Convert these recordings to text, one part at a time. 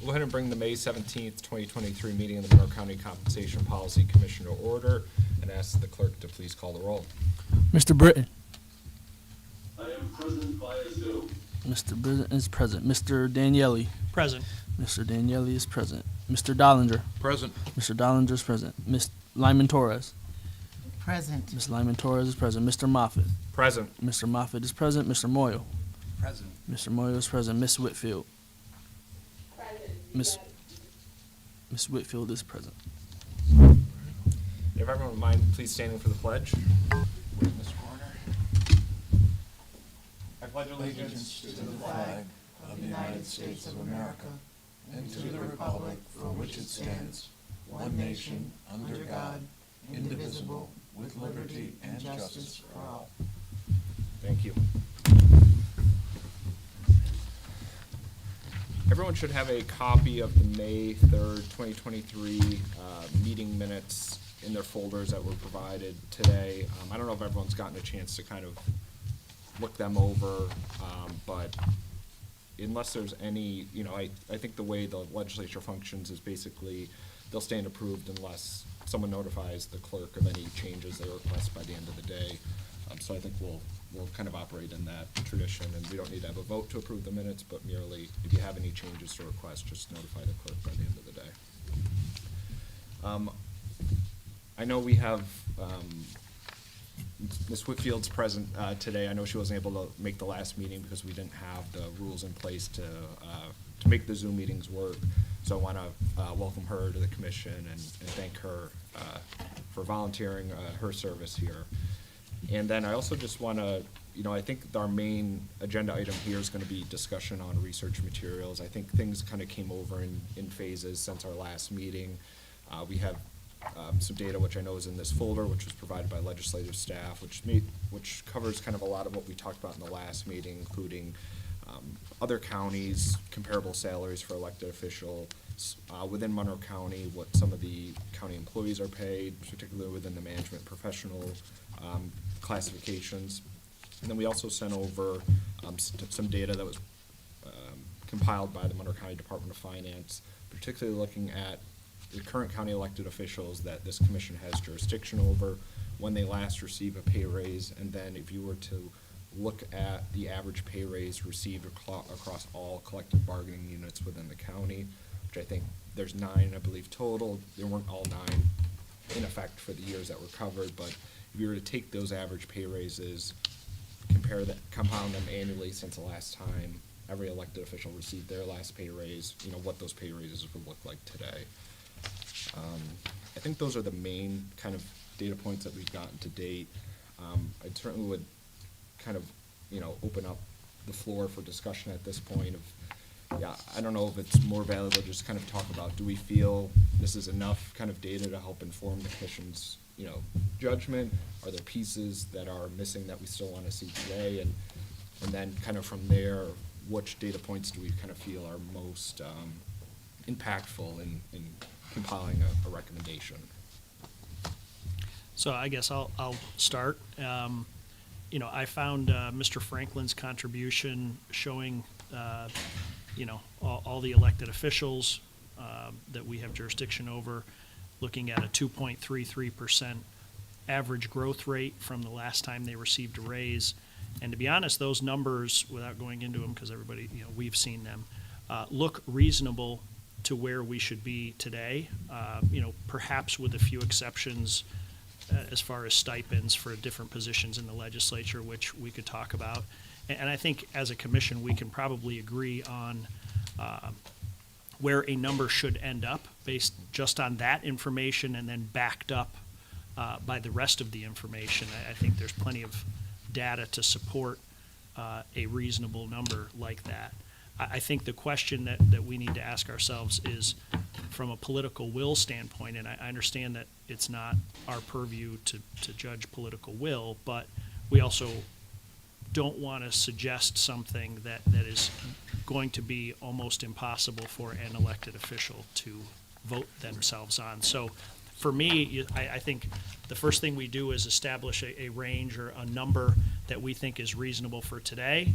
We'll go ahead and bring the May 17th, 2023 meeting of the Monroe County Compensation Policy Commission to order and ask the clerk to please call the roll. Mr. Britton. I am present via Zoom. Mr. Britton is present. Mr. Daniele. Present. Mr. Daniele is present. Mr. Dollinger. Present. Mr. Dollinger is present. Ms. Lyman Torres. Present. Ms. Lyman Torres is present. Mr. Moffitt. Present. Mr. Moffitt is present. Mr. Moyle. Present. Mr. Moyle is present. Ms. Whitfield. Miss Whitfield is present. If everyone would mind, please standing for the pledge. Witness corner. I pledge Allegiance to the flag of the United States of America and to the republic for which it stands, one nation, under God, indivisible, with liberty and justice for all. Thank you. Everyone should have a copy of the May 3rd, 2023 meeting minutes in their folders that were provided today. I don't know if everyone's gotten a chance to kind of look them over, but unless there's any, I think the way the legislature functions is basically they'll stand approved unless someone notifies the clerk of any changes they request by the end of the day. So I think we'll kind of operate in that tradition, and we don't need to have a vote to approve the minutes, but merely if you have any changes to request, just notify the clerk by the end of the day. I know we have Ms. Whitfield's present today. I know she wasn't able to make the last meeting because we didn't have the rules in place to make the Zoom meetings work. So I want to welcome her to the commission and thank her for volunteering her service here. And then I also just want to, I think our main agenda item here is going to be discussion on research materials. I think things kind of came over in phases since our last meeting. We have some data which I know is in this folder, which was provided by legislative staff, which covers kind of a lot of what we talked about in the last meeting, including other counties, comparable salaries for elected officials within Monroe County, what some of the county employees are paid, particularly within the management professional classifications. And then we also sent over some data that was compiled by the Monroe County Department of Finance, particularly looking at the current county elected officials that this commission has jurisdiction over, when they last receive a pay raise, and then if you were to look at the average pay raise received across all collective bargaining units within the county, which I think there's 9, I believe, total. There weren't all 9 in effect for the years that were covered, but if you were to take those average pay raises, compound them annually since the last time every elected official received their last pay raise, what those pay raises would look like today. I think those are the main kind of data points that we've gotten to date. I certainly would kind of, open up the floor for discussion at this point I don't know if it's more valuable to just kind of talk about, do we feel this is enough kind of data to help inform the commission's, judgment? Are there pieces that are missing that we still want to see today? And then kind of from there, which data points do we kind of feel are most impactful in compiling a recommendation? So I guess I'll start. I found Mr. Franklin's contribution showing, all the elected officials that we have jurisdiction over, looking at a 2.33% average growth rate from the last time they received a raise. And to be honest, those numbers, without going into them, because everybody, we've seen them, look reasonable to where we should be today, perhaps with a few exceptions as far as stipends for different positions in the legislature, which we could talk about. And I think as a commission, we can probably agree on where a number should end up based just on that information and then backed up by the rest of the information. I think there's plenty of data to support a reasonable number like that. I think the question that we need to ask ourselves is, from a political will standpoint, and I understand that it's not our purview to judge political will, but we also don't want to suggest something that is going to be almost impossible for an elected official to vote themselves on. So for me, I think the first thing we do is establish a range or a number that we think is reasonable for today,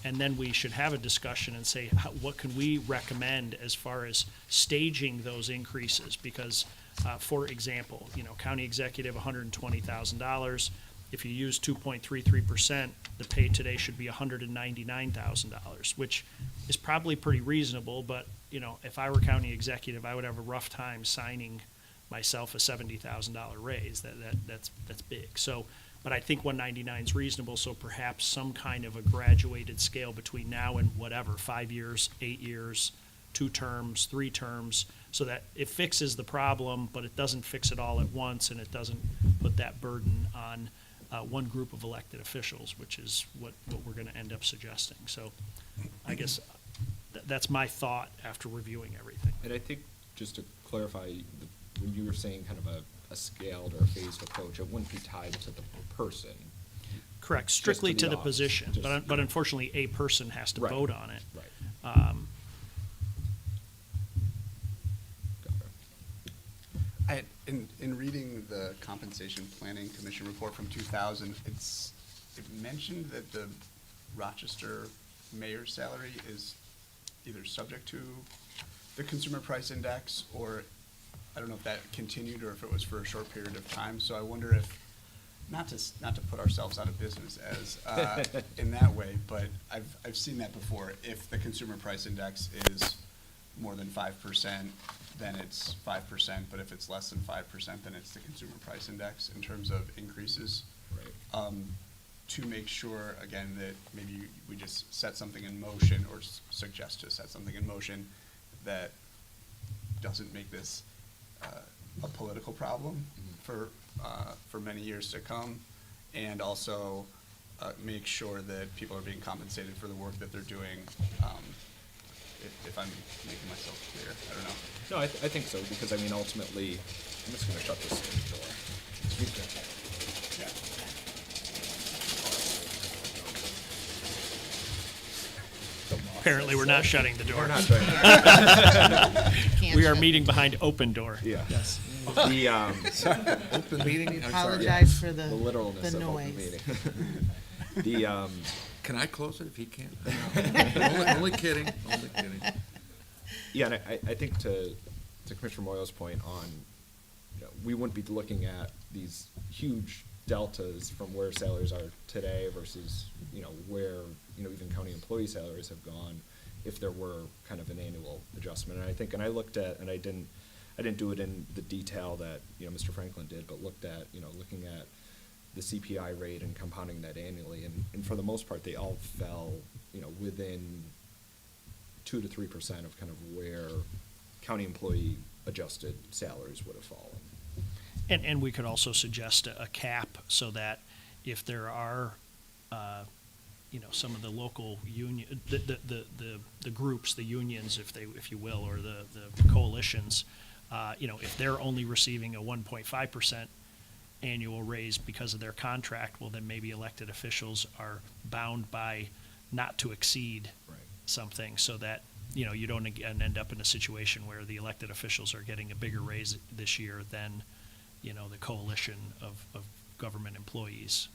And then we should have a discussion and say, what can we recommend as far as staging those increases? Because, for example, county executive, $120,000. If you use 2.33%, the pay today should be $199,000, which is probably pretty reasonable, but, if I were county executive, I would have a rough time signing myself a $70,000 raise. That's big. So, but I think 199 is reasonable, so perhaps some kind of a graduated scale between now and whatever, 5 years, 8 years, 2 terms, 3 terms, so that it fixes the problem, but it doesn't fix it all at once, and it doesn't put that burden on one group of elected officials, which is what we're going to end up suggesting. So I guess that's my thought after reviewing everything. And I think, just to clarify, when you were saying kind of a scaled or a phased approach, it wouldn't be tied to the person. Correct, strictly to to the the office, position, just- but unfortunately, a person has to Right. vote on it. Right. Got it. In reading the Compensation Planning Commission report from 2000, it mentioned that the Rochester mayor's salary is either subject to the Consumer Price Index, or I don't know if that continued or if it was for a short period of time. So I wonder if, not to put ourselves out of business as in that way, but I've seen that before. If the Consumer Price Index is more than 5%, then it's 5%, but if it's less than 5%, then it's the Consumer Price Index in terms of increases. Right. To make sure, again, that maybe we just set something in motion, or suggest to set something in motion that doesn't make this a political problem for many years to come, and also make sure that people are being compensated for the work that they're doing. If I'm making myself clear, I don't know. No, I think so, because I mean, ultimately, I'm just gonna shut this door. Yeah. Apparently, we're not shutting the door. We're not doing that. We are meeting behind open door. Yeah. Yes. The, Open meeting? We I'm sorry. apologize for the the literalness the of open noise. meeting. The, Can I close it if he can't? Only kidding, only kidding. yeah, and I think to Commissioner Moyle's point on, we wouldn't be looking at these huge deltas from where salaries are today versus, where, even county employee salaries have gone if there were kind of an annual adjustment. And I think, and I looked at, and I didn't do it in the detail that, Mr. Franklin did, but looked at, looking at the CPI rate and compounding that annually. And for the most part, they all fell, within 2 to 3% of kind of where county employee adjusted salaries would have fallen. And we could also suggest a cap so that if there are, some of the local union, the groups, the unions, if you will, or the coalitions, if they're only receiving a 1.5% annual raise because of their contract, well, then maybe elected officials are bound by not to exceed Right. something, so that, you don't again end up in a situation where the elected officials are getting a bigger raise this year than, the coalition of government employees.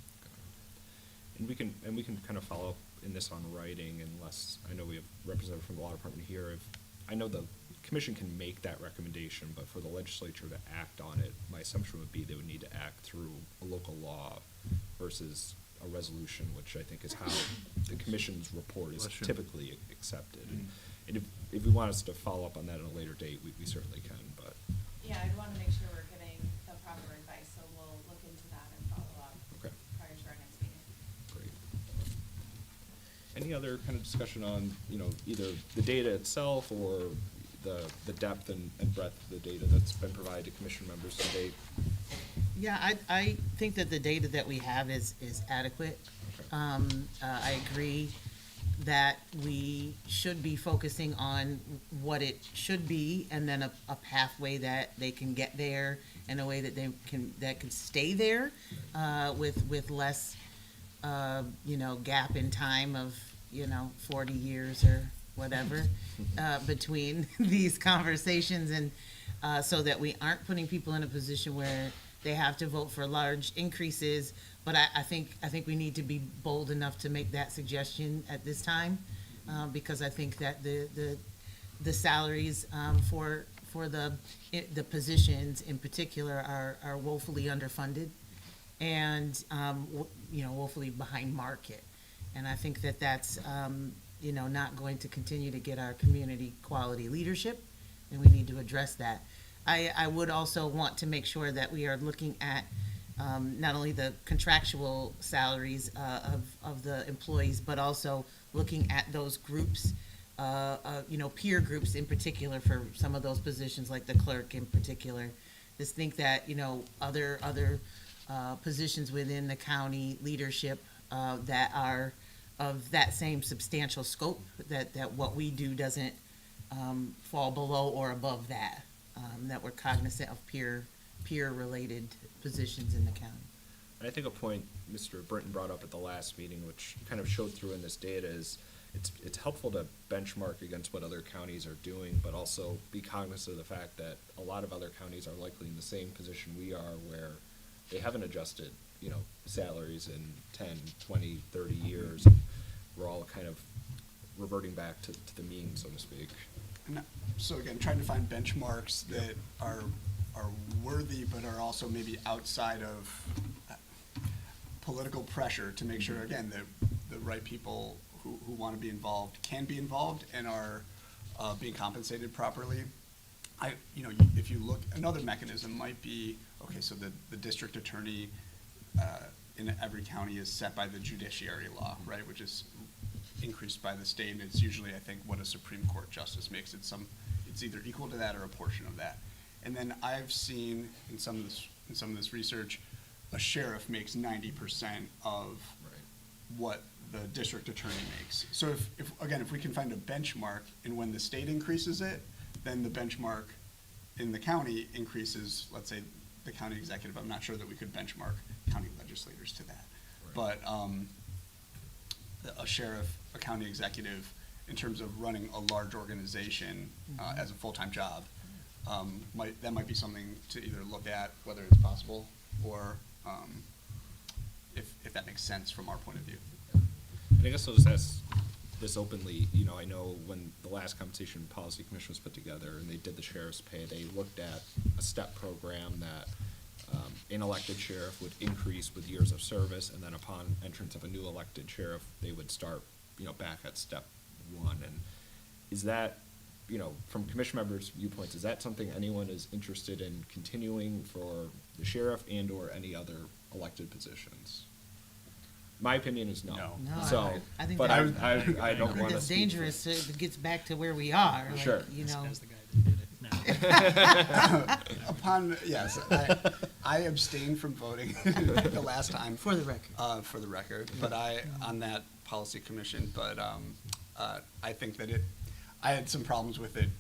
And we can kind of follow up in this on writing, unless, I know we have representative from the law department here. I know the commission can make that recommendation, but for the legislature to act on it, my assumption would be they would need to act through a local law versus a resolution, which I think is how the commission's report is Bless you. typically accepted. And if we want us to follow up on that at a later date, we certainly can, but. Yeah, I'd want to make sure we're getting the proper advice, so we'll look into that and follow up Okay. prior to our next meeting. Great. Any other kind of discussion on, either the data itself or the depth and breadth of the data that's been provided to commission members to date? Yeah, I think that the data that we have is adequate. Okay. I agree that we should be focusing on what it should be, and then a pathway that they can get there in a way that that can stay there, with less, gap in time of, 40 years or whatever, between these conversations, and so that we aren't putting people in a position where they have to vote for large increases. But I think we need to be bold enough to make that suggestion at this time, because I think that the salaries, for the positions in particular are woefully underfunded and, woefully behind market. And I think that that's, not going to continue to get our community quality leadership, and we need to address that. I would also want to make sure that we are looking at, not only the contractual salaries, of the employees, but also looking at those groups, peer groups in particular for some of those positions, like the clerk in particular. Just think that, other positions within the county leadership, that are of that same substantial scope, that what we do doesn't, fall below or above that, that we're cognizant of peer-related positions in the county. And I think a point Mr. Britton brought up at the last meeting, which kind of showed through in this data, is it's helpful to benchmark against what other counties are doing, but also be cognizant of the fact that a lot of other counties are likely in the same position we are, where they haven't adjusted, salaries in 10, 20, 30 years. We're all kind of reverting back to the mean, so to speak. And so again, trying to find benchmarks that are worthy, but are also maybe outside of political pressure, to make sure, again, that the right people who want to be involved can be involved and are being compensated properly. If you look, another mechanism might be, okay, so the district attorney in every county is set by the judiciary law, right, which is increased by the state, and it's usually, I think, what a Supreme Court justice makes it. It's either equal to that or a portion of that. And then I've seen in some of this research, a sheriff makes 90% of what the district attorney makes. So if we can find a benchmark, and when the state increases it, then the benchmark in the county increases, let's say, the county executive. I'm not sure that we could benchmark county legislators to that. Right. But a sheriff, a county executive, in terms of running a large organization as a full-time job, that might be something to either look at, whether it's possible, or if that makes sense from our point of view. And I guess I'll just ask this openly. I know when the last Compensation Policy Commission was put together and they did the sheriff's pay, they looked at a step program that an elected sheriff would increase with years of service, and then upon entrance of a new elected sheriff, they would start, back at step one. And is that, from commission members' viewpoints, is that something anyone is interested in continuing for the sheriff and or any other elected positions? My opinion is no. No. No, So, I think but that- I don't want to. It's dangerous, it gets back to where we are. like, Sure. As the guy that did it. No. Yes, I abstained from voting the last time. For the record. For the record, but on that policy commission, but I think that I had some problems with it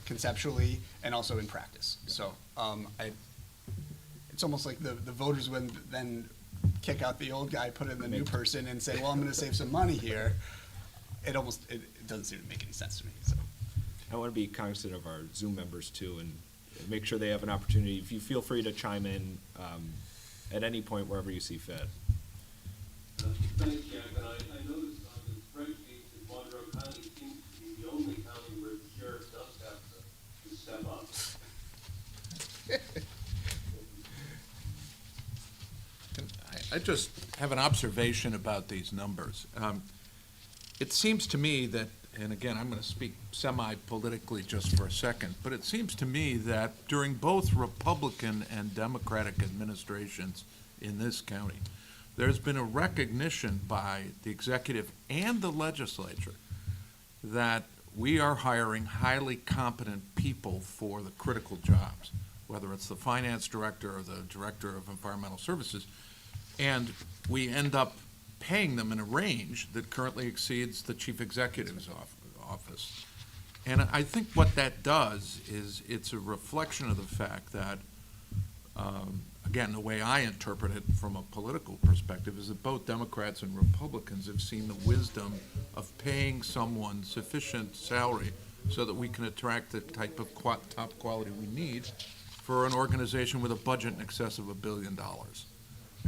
conceptually and also in practice. So it's almost like the voters would then kick out the old guy, put in the new person, and say, well, I'm gonna save some money here. It doesn't seem to make any sense to me, so. I want to be cognizant of our Zoom members too, and make sure they have an opportunity. If you feel free to chime in at any point wherever you see fit. Thanks, Jack, and I noticed on the spreadsheet that Monroe County seems to be the only county where the sheriff does have to step up. I just have an observation about these numbers. It seems to me that, and again, I'm going to speak semi-politically just for a second, but it seems to me that during both Republican and Democratic administrations in this county, there's been a recognition by the executive and the legislature that we are hiring highly competent people for the critical jobs, whether it's the finance director or the director of environmental services, and we end up paying them in a range that currently exceeds the chief executive's office. And I think what that does is it's a reflection of the fact that, again, the way I interpret it from a political perspective is that both Democrats and Republicans have seen the wisdom of paying someone sufficient salary so that we can attract the type of top quality we need for an organization with a budget in excess of $1 billion.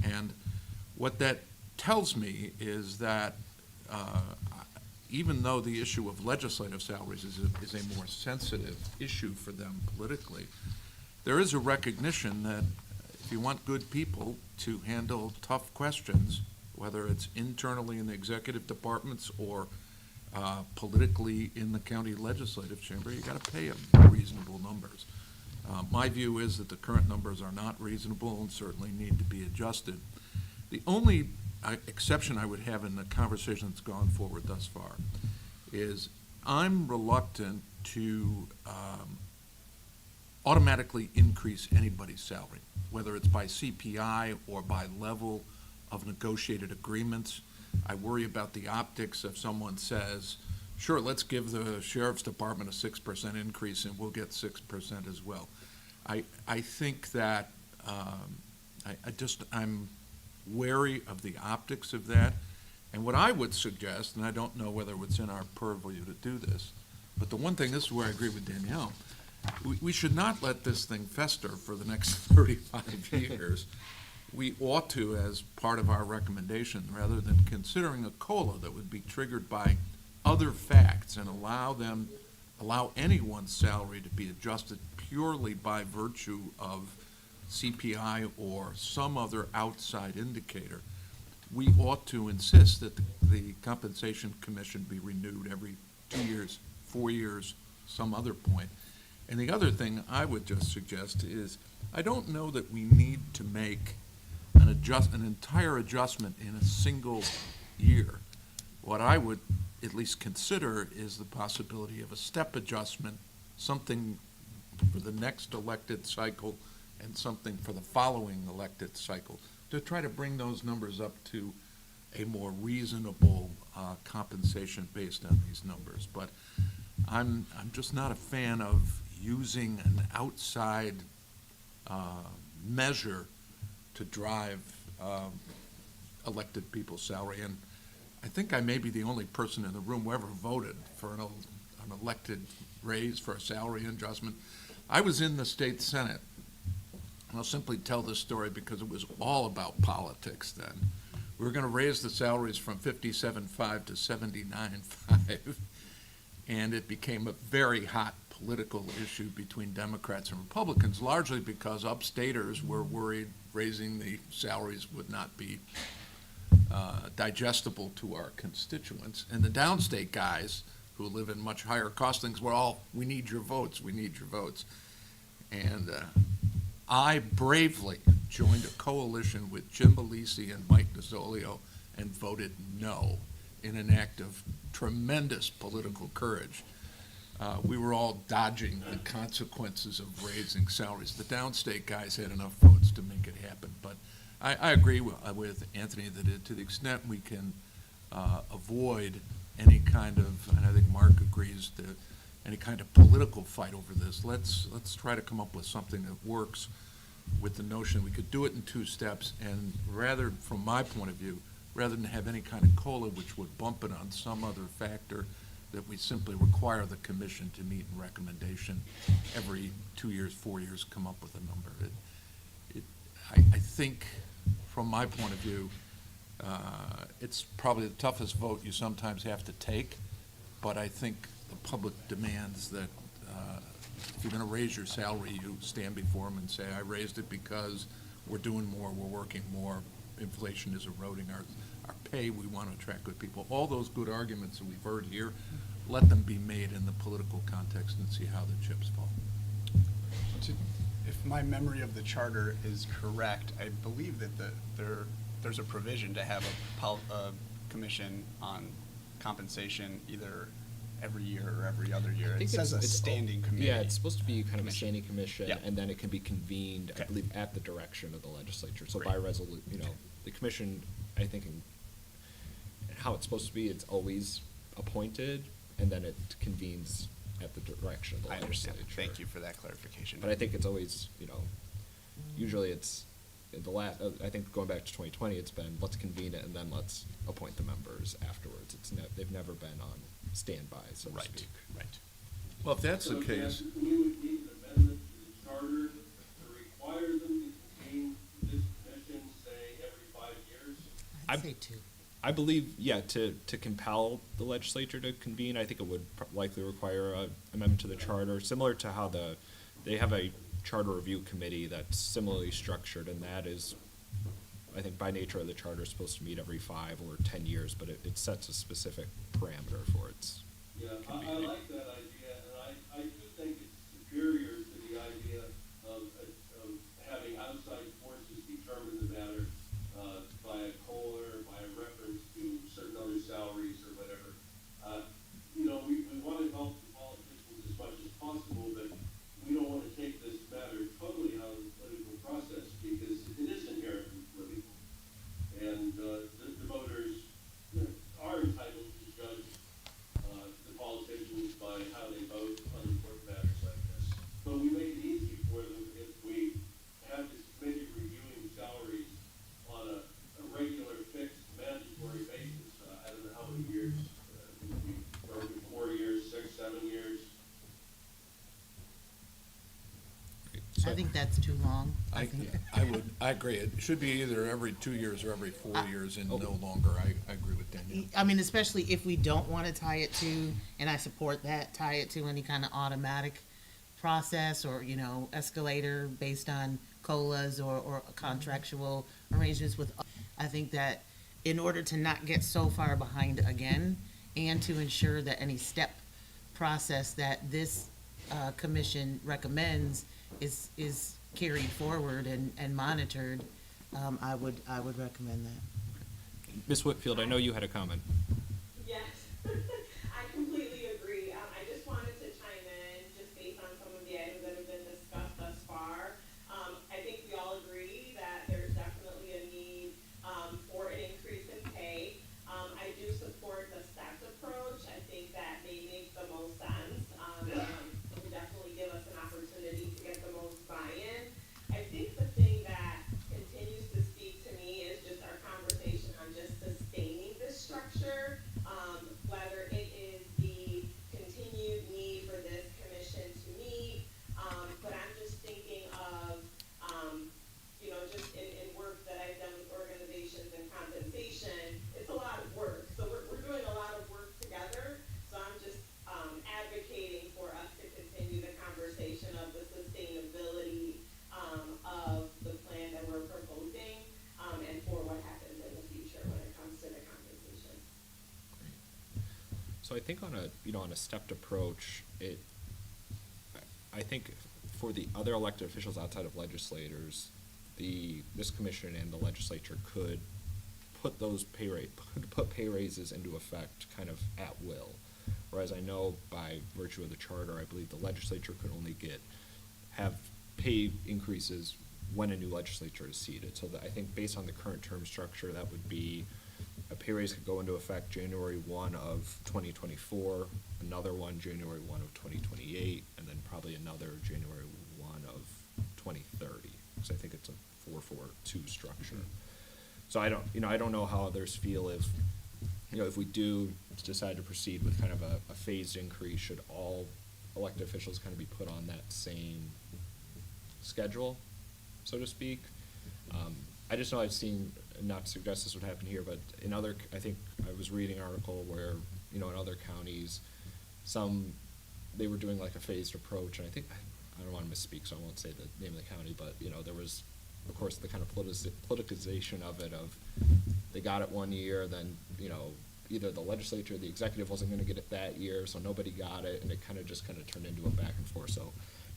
And what that tells me is that even though the issue of legislative salaries is a more sensitive issue for them politically, there is a recognition that if you want good people to handle tough questions, whether it's internally in the executive departments or politically in the county legislative chamber, you got to pay them reasonable numbers. My view is that the current numbers are not reasonable and certainly need to be adjusted. The only exception I would have in the conversation that's gone forward thus far is I'm reluctant to automatically increase anybody's salary, whether it's by CPI or by level of negotiated agreements. I worry about the optics if someone says, sure, let's give the sheriff's department a 6% increase and we'll get 6% as well. I think that I'm wary of the optics of that. And what I would suggest, and I don't know whether it's in our purview to do this, but the one thing, this is where I agree with Danielle, we should not let this thing fester for the next 35 years. We ought to, as part of our recommendation, rather than considering a COLA that would be triggered by other facts and allow anyone's salary to be adjusted purely by virtue of CPI or some other outside indicator, we ought to insist that the Compensation Commission be renewed every 2 years, 4 years, some other point. And the other thing I would just suggest is, I don't know that we need to make an entire adjustment in a single year. What I would at least consider is the possibility of a step adjustment, something for the next elected cycle and something for the following elected cycle, to try to bring those numbers up to a more reasonable compensation based on these numbers. But I'm just not a fan of using an outside measure to drive elected people's salary. And I think I may be the only person in the room who ever voted for an elected raise, for a salary adjustment. I was in the state Senate. I'll simply tell this story because it was all about politics then. We were going to raise the salaries from $57.5 to $79.5, and it became a very hot political issue between Democrats and Republicans, largely because upstaters were worried raising the salaries would not be digestible to our constituents. And the downstate guys who live in much higher cost things were all, we need your votes, we need your votes. And I bravely joined a coalition with Jim Alisi and Mike Nozzolio and voted no in an act of tremendous political courage. We were all dodging the consequences of raising salaries. The downstate guys had enough votes to make it happen. But I agree with Anthony that to the extent we can avoid any kind of, and I think Mark agrees, that any kind of political fight over this, let's try to come up with something that works with the notion we could do it in 2 steps, and rather, from my point of view, rather than have any kind of COLA which would bump it on some other factor, that we simply require the commission to meet in recommendation every 2 years, 4 years, come up with a number. I think, from my point of view, it's probably the toughest vote you sometimes have to take, but I think the public demands that if you're going to raise your salary, you stand before them and say, I raised it because we're doing more, we're working more, inflation is eroding our pay, we want to attract good people. All those good arguments that we've heard here, let them be made in the political context and see how the chips fall. If my memory of the charter is correct, I believe that there's a provision to have a commission on compensation either every year or every other year. It says a standing committee. Yeah, it's supposed to be kind of a Commission. standing commission, Yeah. and then it can be convened, I Okay. believe, at the direction of the legislature. So Great. by the commission, I think, how it's supposed to be, it's always appointed, and then it convenes at the direction of the I understand. legislature. Thank you for that clarification. But I think it's always, usually it's, in the last, I think going back to 2020, it's been, let's convene it and then let's appoint the members afterwards. They've never been on standby, so to speak. Right. Well, if that's the So, case, Jeff, we would need an amendment to the charter require them to convene this commission, say, every 5 years? I'd say two. I believe, yeah, to compel the legislature to convene, I think it would likely require a amendment to the charter, similar to how they have a charter review committee that's similarly structured, and that is, I think by nature of the charter, is supposed to meet every 5 or 10 years, but it sets a specific parameter for its Yeah, I convening. like that idea, and I do think it's superior to the idea of having outside forces determine the matter, by a COLA, by a reference to certain other salaries or whatever. You know, we want to help the politicians as much as possible, but we don't want to take this matter totally out of the political process, because it is inherently political. And, the voters are entitled to judge, the politicians by how they vote on important matters like this. But we make it easy for them if we have this committee reviewing salaries on a regular, fixed, mandatory basis. I don't know how many years, or 4 years, 6, 7 years. I think that's too long. I agree. It should be either every 2 years or every 4 years and no longer. I agree with Danielle. I mean, especially if we don't want to tie it to, and I support that, tie it to any kind of automatic process or, you know, escalator based on COLAs or contractual arrangements with, I think that in order to not get so far behind again, and to ensure that any step process that this commission recommends is carried forward and monitored, I would recommend that. Ms. Whitfield, I know you had a comment. Yes, I completely agree. I just wanted to chime in, just based on some of the items that have been discussed thus far. I think we all agree that there's definitely a need for an increase in pay. I do support the stepped approach. I think that may make the most sense. It would definitely give us an opportunity to get the most buy-in. I think the thing that continues to speak to me is just our conversation on just sustaining this structure, whether it is the continued need for this commission to meet, but I'm just thinking of, you know, just in work that I've done with organizations and compensation, it's a lot of work. So we're doing a lot of work together. So I'm just advocating for us to continue the conversation of the sustainability of the plan that we're proposing, and for what happens in the future when it comes to the compensation. So I think on a stepped approach, I think for the other elected officials outside of legislators, this commission and the legislature could put those put pay raises into effect kind of at will. Whereas I know by virtue of the charter, I believe the legislature could only have pay increases when a new legislature is seated. So that I think based on the current term structure, that would be a pay raise could go into effect January 1 of 2024, another one January 1 of 2028, and then probably another January 1 of 2030. Because I think it's a 4-4-2 structure. So I don't know how others feel if we do decide to proceed with kind of a phased increase, should all elected officials kind of be put on that same schedule, so to speak? I just know I've seen, not to suggest this would happen here, but I think I was reading an article where, in other counties, they were doing like a phased approach, and I don't want to misspeak, so I won't say the name of the county, but, there was, of course, the kind of politicization of it, of they got it one year, then, either the legislature or the executive wasn't going to get it that year, so nobody got it, and it kind of turned into a back and forth. So,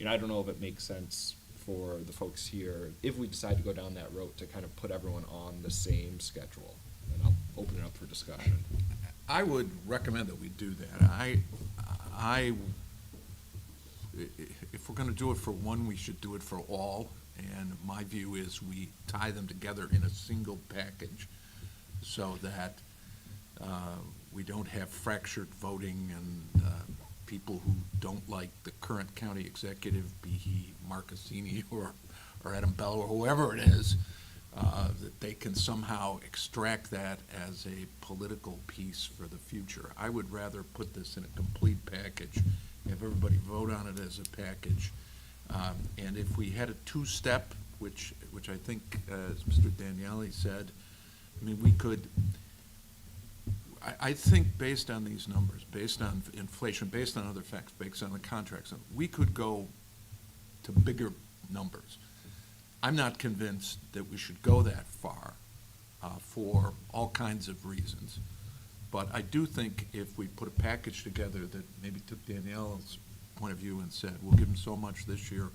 I don't know if it makes sense for the folks here, if we decide to go down that road, to kind of put everyone on the same schedule. And I'll open it up for discussion. I would recommend that we do that. If we're gonna do it for one, we should do it for all. And my view is we tie them together in a single package so that we don't have fractured voting and people who don't like the current county executive, be he Mark Cassini or Adam Bell or whoever it is, that they can somehow extract that as a political piece for the future. I would rather put this in a complete package, have everybody vote on it as a package, And if we had a two-step, which I think, as Mr. Daniele said, I mean, we could, I think based on these numbers, based on inflation, based on other facts, based on the contracts, we could go to bigger numbers. I'm not convinced that we should go that far for all kinds of reasons. But I do think if we put a package together that maybe took Danielle's point of view and said, we'll give them so much this year,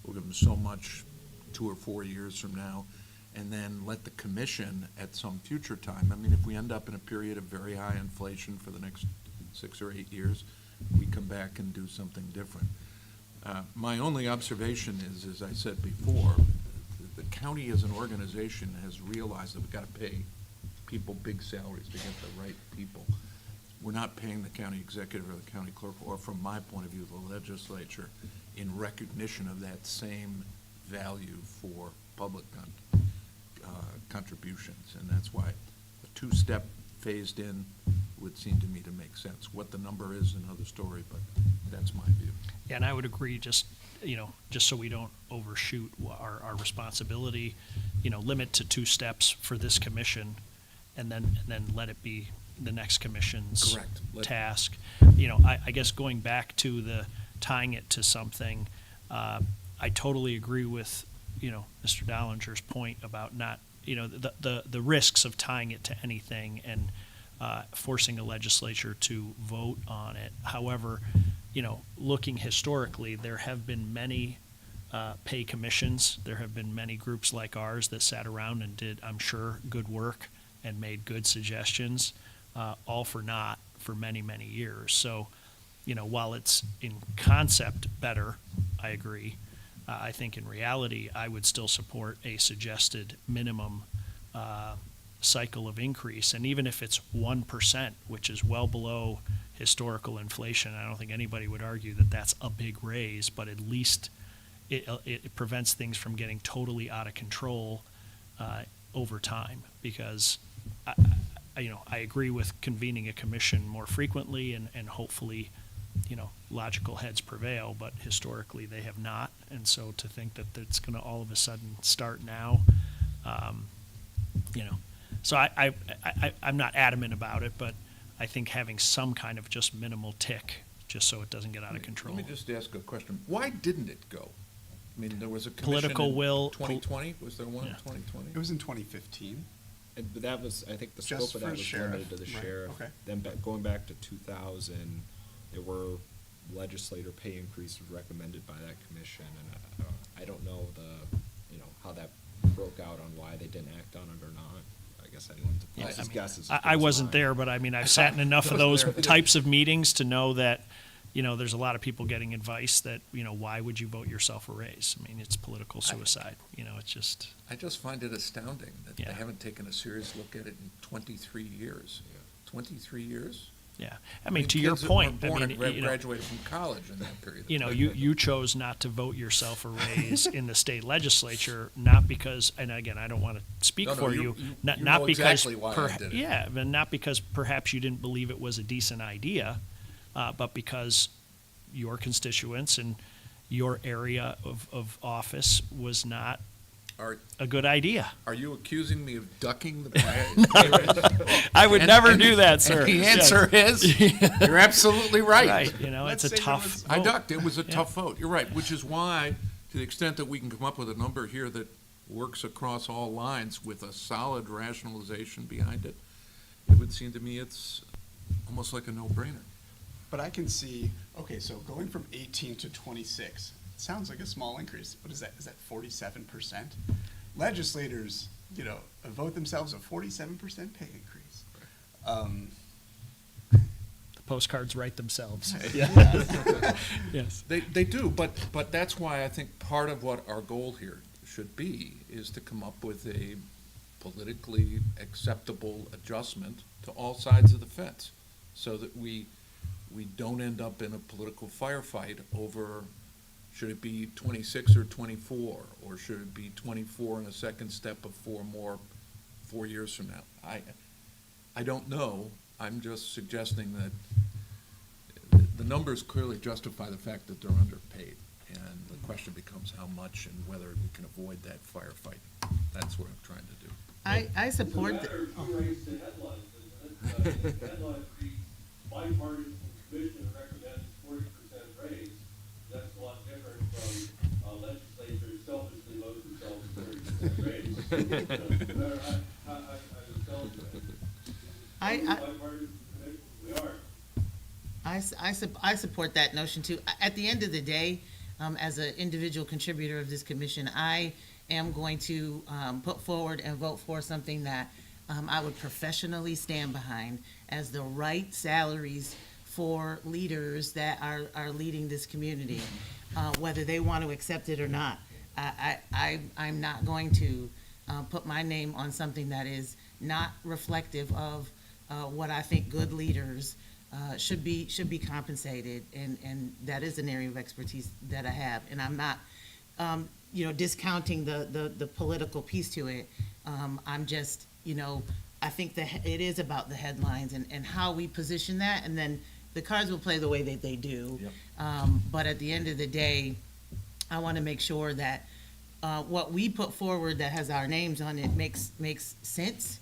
we'll give them so much 2 or 4 years from now, and then let the commission at some future time, I mean, if we end up in a period of very high inflation for the next 6 or 8 years, we come back and do something different. My only observation is, as I said before, the county as an organization has realized that we've got to pay people big salaries to get the right people. We're not paying the county executive or the county clerk, or from my point of view, the legislature, in recognition of that same value for public contributions. And that's why a two-step phased in would seem to me to make sense. What the number is another story, but that's my view. Yeah, and I would agree, just so we don't overshoot our responsibility, limit to 2 steps for this commission, and then let it be the next commission's Correct. task. I guess going back to the tying it to something, I totally agree with, Mr. Dollinger's point about not, the risks of tying it to anything and forcing a legislature to vote on it. However, looking historically, there have been many pay commissions. There have been many groups like ours that sat around and did, I'm sure, good work and made good suggestions, all for naught for many, many years. So, while it's in concept better, I agree. I think in reality, I would still support a suggested minimum cycle of increase. And even if it's 1%, which is well below historical inflation, I don't think anybody would argue that that's a big raise, but at least it prevents things from getting totally out of control over time. Because I agree with convening a commission more frequently and hopefully, logical heads prevail, but historically they have not. And so to think that it's going to all of a sudden start now, so I'm not adamant about it, but I think having some kind of just minimal tick, just so it doesn't get out of control. Let me just ask a question. Why didn't it go? I mean, there was a commission Political in will. 2020? Was there one in Yeah. 2020? It was in 2015. But that was, I think the Just scope of that for was sheriff. limited to the Right, sheriff. okay. Then going back to 2000, there were legislator pay increases recommended by that commission, and I don't know how that broke out on why they didn't act on it or not. I guess anyone's guess is as good I as wasn't mine. there, but I mean, I've sat in enough of those types of meetings to know that, there's a lot of people getting advice that, why would you vote yourself a raise? I mean, it's political suicide, it's just. I just find it astounding that Yeah. they haven't taken a serious look at it in 23 years. 23 years? Yeah, I mean, to your point, Kids that were born I mean, and graduated from college in that period. of time. you chose not to vote yourself a raise in the state legislature, not because, and again, I don't want to speak No, for you not know because, exactly why I did it. yeah, but not because perhaps you didn't believe it was a decent idea, but because your constituents and your area of office was not Are, a good idea. are you accusing me of ducking the? I would And- never and- do that, sir. And the Yes. answer is, you're absolutely right. Right, it's Let's a say there tough was- I vote. ducked. It was a Yeah. tough vote. You're right, which is why, to the extent that we can come up with a number here that works across all lines with a solid rationalization behind it, it would seem to me it's almost like a no-brainer. But I can see, okay, so going from 18 to 26, sounds like a small increase. What is that? Is that 47%? Legislators, vote themselves a 47% pay increase. The postcards write themselves. Yes. They do, but that's why I think part of what our goal here should be is to come up with a politically acceptable adjustment to all sides of the fence, so that we don't end up in a political firefight over, should it be 26 or 24, or should it be 24 and a second step of 4 years from now? I don't know. I'm just suggesting that the numbers clearly justify the fact that they're underpaid, and question becomes how much and whether we can avoid that firefight. That's what I'm trying to do. I support, It's a matter of who raised the headlines, isn't it? The headline reads, bipartisan commission recommends 40% raise. That's a lot different from legislature selfishly votes themselves a 30% raise. No matter how intelligent it is. Bipartisan commission, we are. I support that notion too. At the end of the day, as an individual contributor of this commission, I am going to put forward and vote for something that I would professionally stand behind as the right salaries for leaders that are leading this community, whether they want to accept it or not. I'm not going to put my name on something that is not reflective of what I think good leaders should be compensated, and that is an area of expertise that I have. And I'm not, discounting the political piece to it. I'm just, I think that it is about the headlines and how we position that, and then the cards will play the way that they do. Yep. But at the end of the day, I want to make sure that what we put forward that has our names on it makes sense.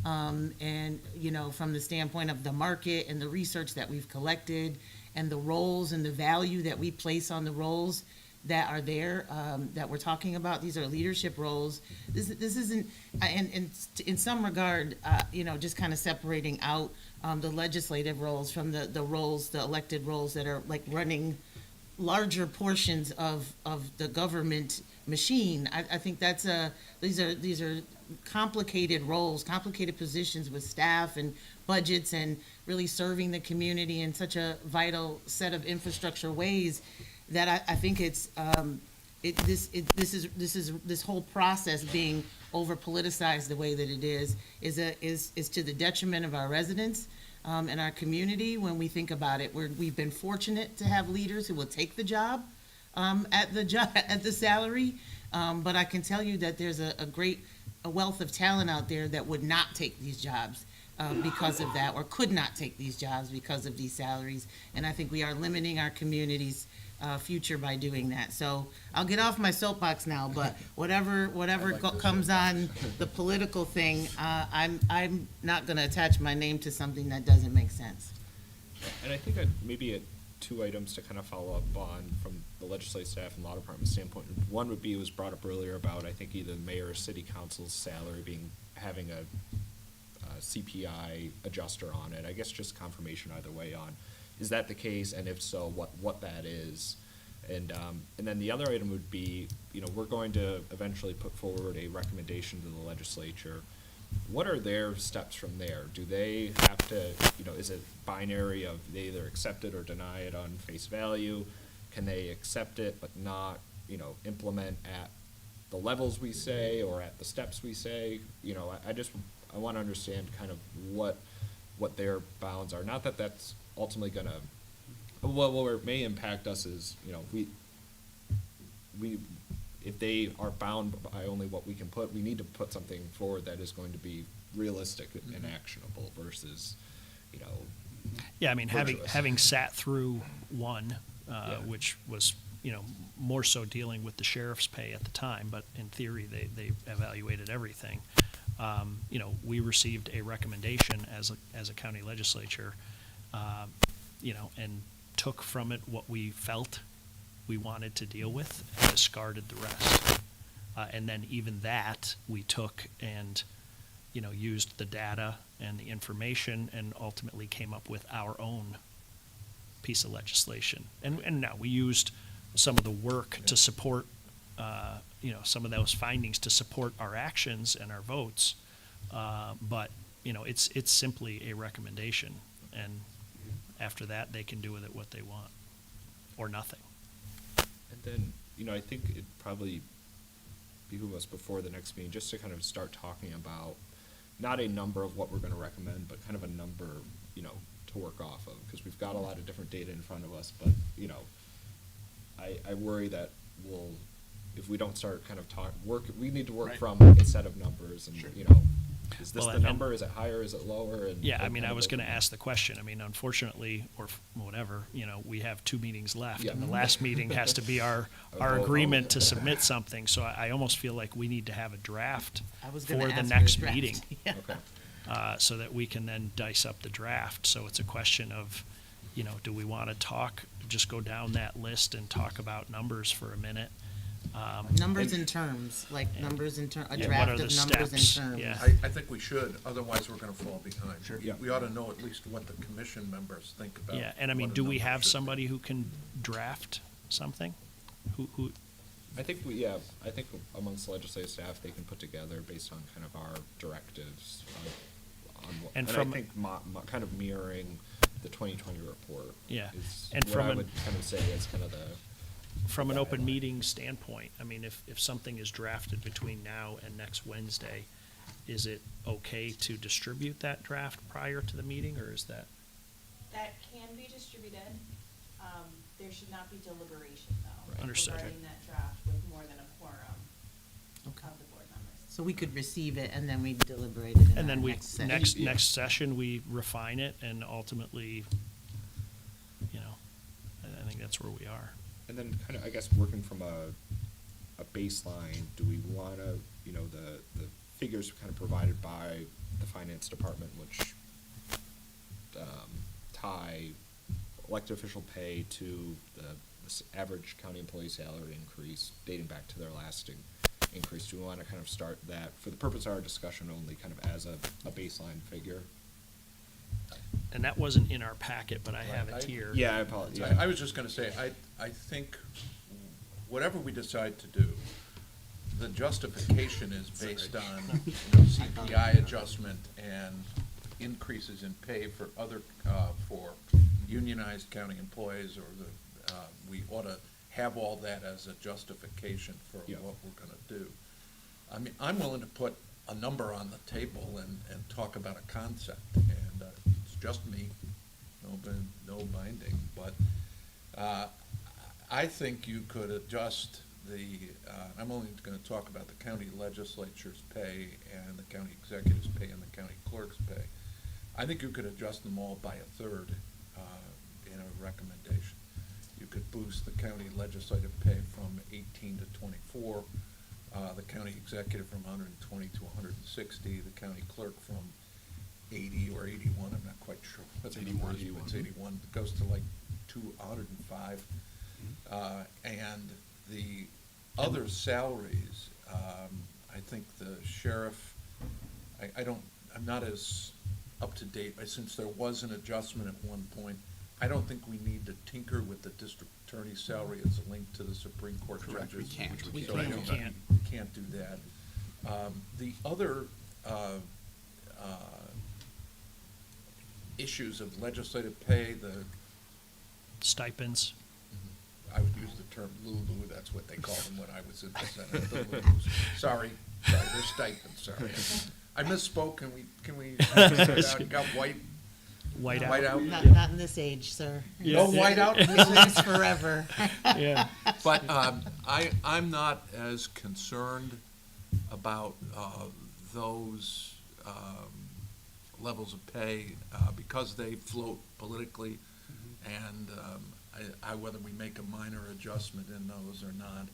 And, from the standpoint of the market and the research that we've collected and the roles and the value that we place on the roles that are there, that we're talking about, these are leadership roles. This isn't, and in some regard, just kind of separating out the legislative roles from the roles, the elected roles that are like running larger portions of the government machine. I think these are complicated roles, complicated positions with staff and budgets and really serving the community in such a vital set of infrastructure ways that I think it's this whole process being over politicized the way that it is to the detriment of our residents and our community. When we think about it, we've been fortunate to have leaders who will take the job at the salary, but I can tell you that there's a wealth of talent out there that would not take these jobs because of that, or could not take these jobs because of these salaries. And I think we are limiting our community's future by doing that. So I'll get off my soapbox now, but whatever comes on the political thing, I'm not going to attach my name to something that doesn't make sense. And I think maybe two items to kind of follow up on from the legislative staff and law department standpoint. One would be, it was brought up earlier about, I think, either the mayor or city council's salary having a CPI adjuster on it. I guess just confirmation either way on, is that the case, and if so, what that is? And then the other item would be, we're going to eventually put forward a recommendation to the legislature. What are their steps from there? Do they have to, is it binary of they either accept it or deny it on face value? Can they accept it but not, implement at the levels we say or at the steps we say? I want to understand kind of what their bounds are. Not that that's ultimately going to, where it may impact us is, if they are bound by only what we can put, we need to put something forward that is going to be realistic and actionable versus, Yeah, I mean, virtuous. having sat through one, Yeah. which was, more so dealing with the sheriff's pay at the time, but in theory, they evaluated everything. We received a recommendation as a county legislature, and took from it what we felt we wanted to deal with and discarded the rest. And then even that, we took and, used the data and the information and ultimately came up with our own piece of legislation. And now we used some of the work to support, some of those findings to support our actions and our votes. But, it's simply a recommendation. And after that, they can do with it what they want, or nothing. And then, I think it probably behoove us before the next meeting just to kind of start talking about not a number of what we're going to recommend, but kind of a number, to work off of, because we've got a lot of different data in front of us. But, I worry that if we don't start kind of we need to work Right. from a set of numbers and, Sure. Is this Well, the and- number? Is it higher? Is it lower? And Yeah, I and mean, kind I of was go gonna from there. ask the question. I mean, unfortunately, or whatever, we have 2 meetings left. Yeah. And the last meeting has to be our vote. agreement to submit something. So I almost feel like we need to have a draft I was for gonna the ask for next a draft. meeting. Yeah. Okay. So that we can then dice up the draft. So it's a question of, do we want to just go down that list and talk about numbers for a minute? Numbers and terms, like numbers and a Yeah, what draft are of the numbers and steps? terms. Yeah. I think we should, otherwise we're gonna fall behind. Sure. Yeah. We ought to know at least what the commission members think about. Yeah, and I mean, what a do we number have should be. somebody who can draft something? Who, I think amongst legislative staff, they can put together based on kind of our directives on what, And and I from- think kind of mirroring the 2020 report. Yeah. Is And what from I an- would kind of say is kind of the. from an open guideline. meeting standpoint, I mean, if something is drafted between now and next Wednesday, is it okay to distribute that draft prior to the meeting, or is that? That can be distributed. There should not be deliberation, though. Right. Understood. Regarding that draft with more than a quorum Okay. of the board members. So we could receive it and then we deliberate it in And our then we, next session. next session, we refine it and ultimately, I think that's where we are. And then kind of, I guess, working from a baseline, do we want to, the figures kind of provided by the finance department, which tie elected official pay to the average county employee salary increase dating back to their last increase. Do we want to kind of start that, for the purpose of our discussion only, kind of as a baseline figure? And that wasn't in our packet, but I have Right, it here. Yeah, I apologize. I was just gonna say, I think whatever we decide to do, the justification is based on CPI adjustment and increases in pay for for unionized county employees, or we ought to have all that as a justification for Yeah. what we're gonna do. I mean, I'm willing to put a number on the table and talk about a concept, and it's just me, no binding, but I think you could adjust I'm only gonna talk about the county legislature's pay and the county executive's pay and the county clerk's pay. I think you could adjust them all by a third in a recommendation. You could boost the county legislative pay from 18 to 24, the county executive from 120 to 160, the county clerk from 80 or 81, I'm not quite sure. That's 81. It's 81, it goes to like 205. And the other salaries, I think the sheriff, I'm not as up to date, since there was an adjustment at one point. I don't think we need to tinker with the district attorney's salary as linked to the Supreme Court Correct, we judges. can't. We So I can't. don't- We can't. we can't do that. The other issues of legislative pay, Stipends. I would use the term Lulu, that's what they called them when I was in the Senate, the Lulus. Sorry, they're stipends, sorry. I misspoke, can we, got white? Whiteout. Whiteout? Not in this age, sir. No whiteout in It this lasts age? forever. Yeah. But I'm not as concerned about those levels of pay because they float politically, and whether we make a minor adjustment in those or not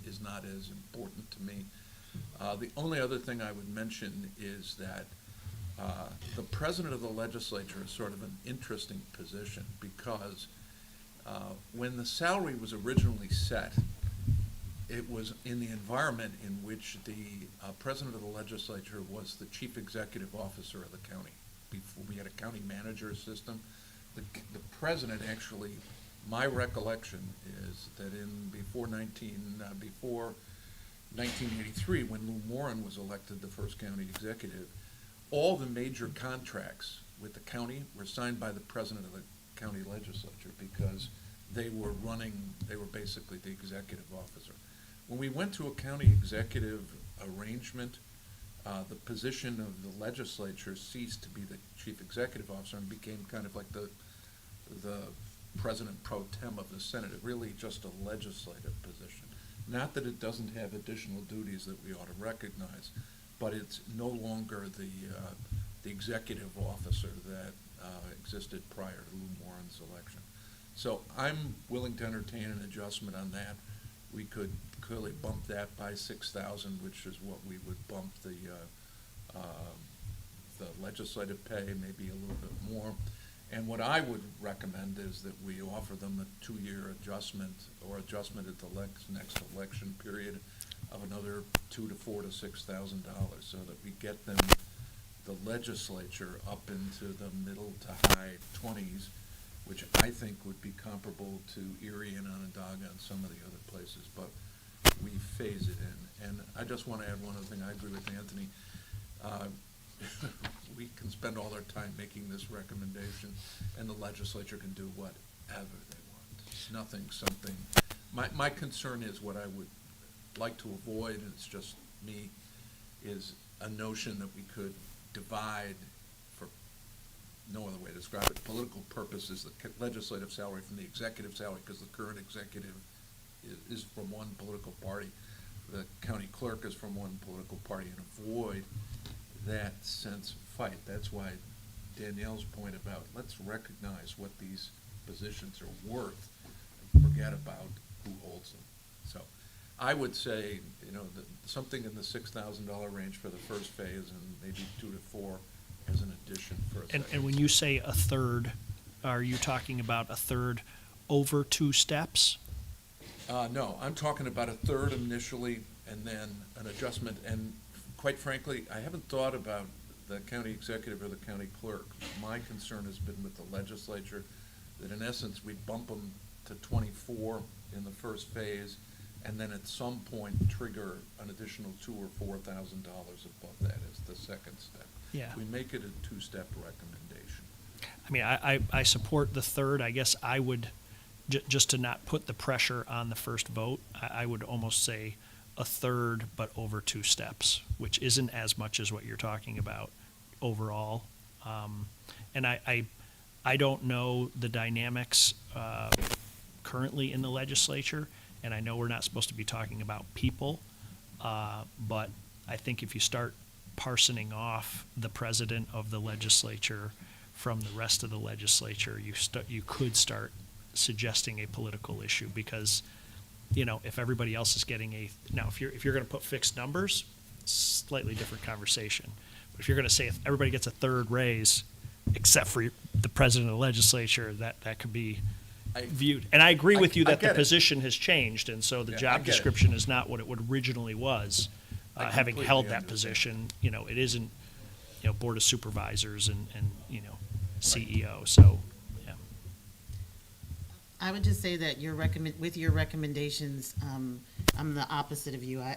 is not as important to me. The only other thing I would mention is that the president of the legislature is sort of an interesting position, because when the salary was originally set, it was in the environment in which the president of the legislature was the chief executive officer of the county. Before we had a county manager system, the president actually, my recollection is that before 1983, when Lou Morin was elected the first county executive, all the major contracts with the county were signed by the president of the county legislature, because they were basically the executive officer. When we went to a county executive arrangement, the position of the legislature ceased to be the chief executive officer and became kind of like the president pro tem of the Senate. It really just a legislative position. Not that it doesn't have additional duties that we ought to recognize, but it's no longer the executive officer that existed prior to Lou Moran's election. So I'm willing to entertain an adjustment on that. We could clearly bump that by 6,000, which is what we would bump the legislative pay, maybe a little bit more. And what I would recommend is that we offer them a 2-year adjustment or adjustment at the next election period of another $2,000 to $4,000 to $6,000, so that we get them, the legislature, up into the middle to high 20s, which I think would be comparable to Erie and Onondaga and some of the other places, but we phase it in. And I just want to add one other thing. I agree with Anthony. We can spend all our time making this recommendation, and the legislature can do whatever they want. It's nothing, something. My concern is what I would like to avoid, and it's just me, is a notion that we could divide, for no other way to describe it, political purposes, the legislative salary from the executive salary, because the current executive is from one political party, the county clerk is from one political party, and avoid that sense of fight. That's why Danielle's point about let's recognize what these positions are worth and forget about who holds them. So I would say, something in the $6,000 range for the first phase, and maybe 2 to 4 as an addition for a second. And when you say a third, are you talking about a third over 2 steps? No, I'm talking about a third initially, and then an adjustment. And quite frankly, I haven't thought about the county executive or the county clerk. My concern has been with the legislature, that in essence, we bump them to 24 in the first phase, and then at some point trigger an additional $2,000 or $4,000 above that as the second step. Yeah. We make it a 2-step recommendation. I mean, I support the third. I guess I would, just to not put the pressure on the first vote, I would almost say a third, but over 2 steps, which isn't as much as what you're talking about overall. And I don't know the dynamics currently in the legislature, and I know we're not supposed to be talking about people, but I think if you start parsoning off the president of the legislature from the rest of the legislature, you could start suggesting a political issue, because if everybody else is getting if you're going to put fixed numbers, slightly different conversation. But if you're going to say if everybody gets a third raise, except for the president of the legislature, that could be viewed. And I agree with you that the position has changed, and so the Yeah, I job get it. description is not what it originally was. I Having completely held that understand. position, it isn't, board of supervisors and CEO. So, yeah. I would just say that with your recommendations, I'm the opposite of you. I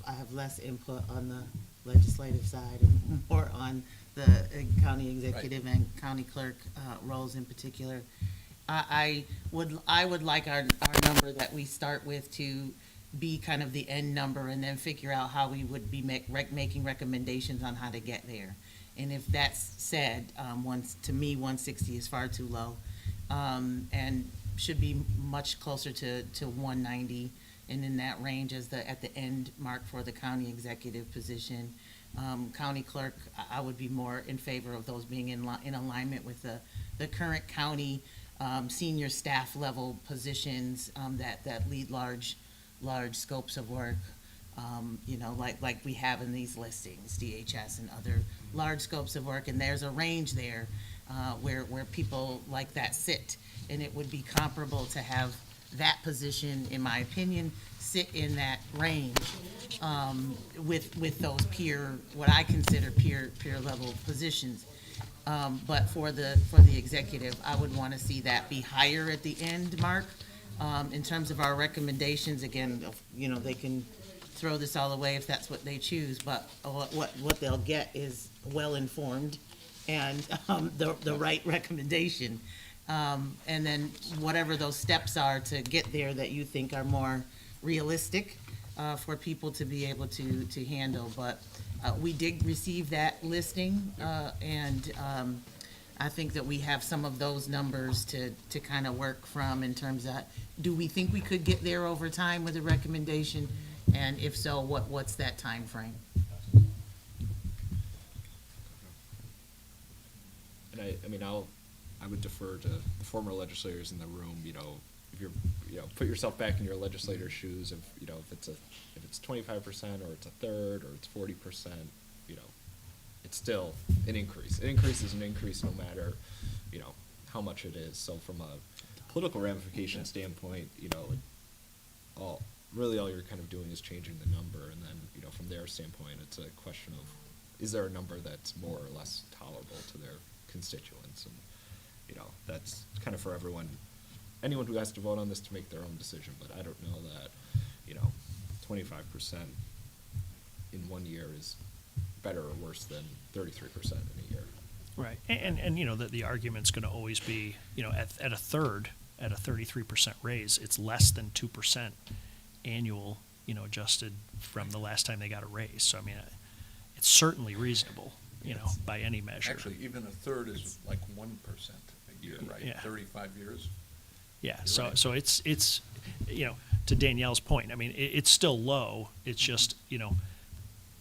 have less input on the legislative side and more on the county executive and county clerk roles in particular. I would like our number that we start with to be kind of the end number, and then figure out how we would be making recommendations on how to get there. And if that's said, to me, 160 is far too low, and should be much closer to 190, and in that range as at the end mark for the county executive position. County clerk, I would be more in favor of those being in alignment with the current county senior staff level positions that lead large scopes of work, like we have in these listings, DHS and other large scopes of work. And there's a range there where people like that sit. And it would be comparable to have that position, in my opinion, sit in that range with those what I consider peer level positions. But for the executive, I would want to see that be higher at the end mark. In terms of our recommendations, again, they can throw this all away if that's what they choose, but what they'll get is well-informed and the right recommendation. And then whatever those steps are to get there that you think are more realistic for people to be able to handle. But we did receive that listing, and I think that we have some of those numbers to kind of work from in terms of, do we think we could get there over time with a recommendation? And if so, what's that time frame? And I mean, I would defer to the former legislators in the room, you know, if you're, you know, put yourself back in your legislator's shoes, you know, if it's 25% or it's a third or it's 40%, you know, it's still an increase. An increase is an increase no matter, you know, how much it is. So from a political ramification standpoint, you know, all you're kind of doing is changing the number, and then, you know, from their standpoint, it's a question of, is there a number that's more or less tolerable to their constituents? And, you know, that's kind of for anyone who has to vote on this to make their own decision, but I don't know that, you know, 25% in 1 year is better or worse than 33% in a year. Right, and you know, the argument's gonna always be, you know, at a third, at a 33% raise, it's less than 2% annual, you know, adjusted from the last time they got a raise. So I mean, it's certainly reasonable, you know, by any measure. Actually, even a third is like 1% a year, right? Yeah. 35 years? Yeah, You're so right. so it's you know, to Danielle's point, I mean, it's still low. It's just, you know,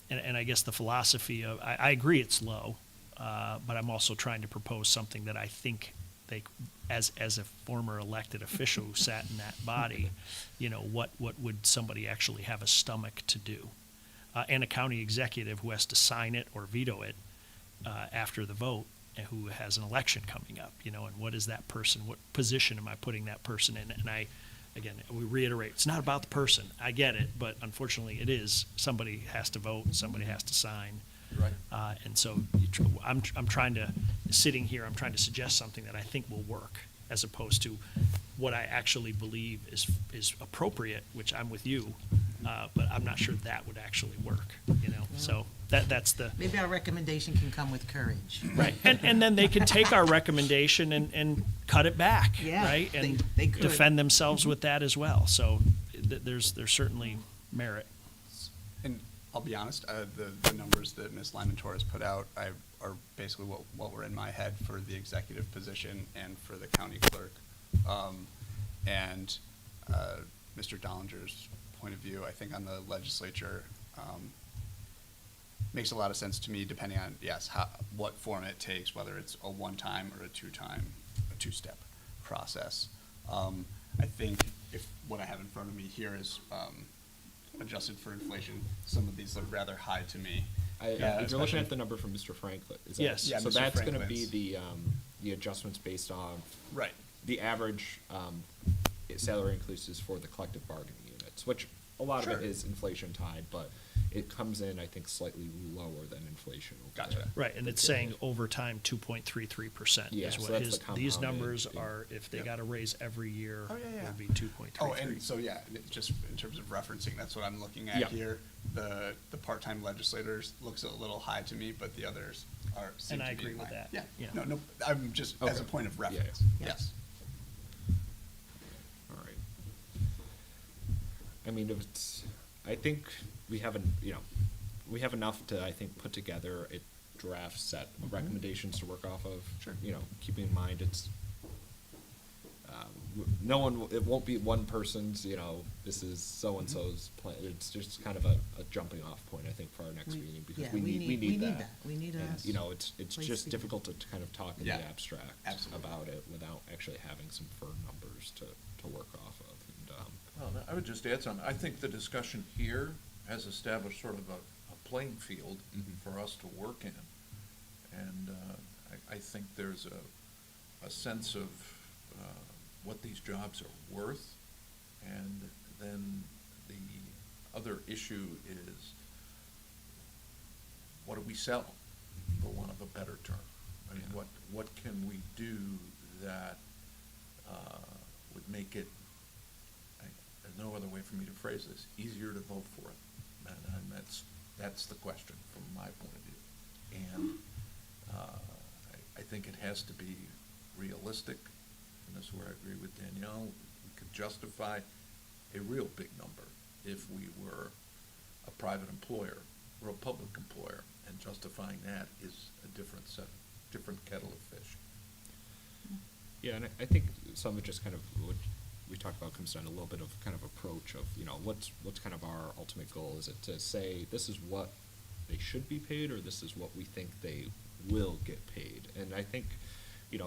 and I guess the philosophy of, I agree it's low, but I'm also trying to propose something that I think they, as a former elected official who sat in that body, you know, what would somebody actually have a stomach to do? And a county executive who has to sign it or veto it after the vote, and who has an election coming up, you know, and what is that person, what position am I putting that person in? And we reiterate, it's not about the person. I get it, but unfortunately it is. Somebody has to vote, somebody has to sign. Right. And so I'm trying to, sitting here, I'm trying to suggest something that I think will work, as opposed to what I actually believe is appropriate, which I'm with you, but I'm not sure that would actually work, you know? So that's the. Maybe our recommendation can come with courage. Right, and then they could take our recommendation and cut it back, Yeah, right? And they could. defend themselves with that as well. So there's certainly merit. And I'll be honest, the numbers that Ms. Lyman Torres put out are basically what were in my head for the executive position and for the county clerk. And Mr. Dollinger's point of view, I think on the legislature, makes a lot of sense to me, depending on, yes, what form it takes, whether it's a one-time or a two-step process. I think if what I have in front of me here is adjusted for inflation, some of these look rather high to me. If you're looking especially- at the number from Mr. Franklin, is that? Yes. Yeah, So Mr. that's gonna be Franklin's. the adjustments based on Right. the average salary increases for the collective bargaining units, which a lot of Sure. it is inflation tied, but it comes in, I think, slightly lower than inflation. Gotcha. Right, and it's saying overtime 2.33% Yeah, is so what that's the these compounded, numbers yeah. are, if they Yep. got a raise every year, Oh, yeah, it yeah. would be 2.33. Oh, and so, yeah, and just in terms of referencing, that's what I'm looking Yeah. at here. The part-time legislators looks a little high to me, but the others seem And to I be agree in with line. that. Yeah, Yeah. no, I'm just, as a Okay. point of Yeah, yeah. reference, Yeah. yes. All right. I mean, I think we have enough to, I think, put together a draft set of recommendations to work off of. Sure. You know, keeping in mind it's, it won't be one person's, you know, this is so-and-so's plan. It's just kind of a jumping off point, I think, for our next meeting, because Yeah, we need that. We need And, a. you know, it's place just to be. difficult to kind of talk in Yeah, the abstract absolutely. about it without actually having some firm numbers to work off of. And, Well, I would just add something. I think the discussion here has established sort of a playing field Mhm. for us to work in. And I think there's a sense of what these jobs are worth. And then the other issue is, what do we sell, for want of a better term? I mean, Yeah. what can we do that would make it, there's no other way for me to phrase this, easier to vote for it? And that's the question from my point of view. And I think it has to be realistic, and this is where I agree with Danielle. We could justify a real big number if we were a private employer or a public employer, and justifying that is a different kettle of fish. Yeah, and I think some of it just kind of what we talked about comes down to a little bit of kind of approach of, you know, what's kind of our ultimate goal? Is it to say this is what they should be paid, or this is what we think they will get paid. And I think,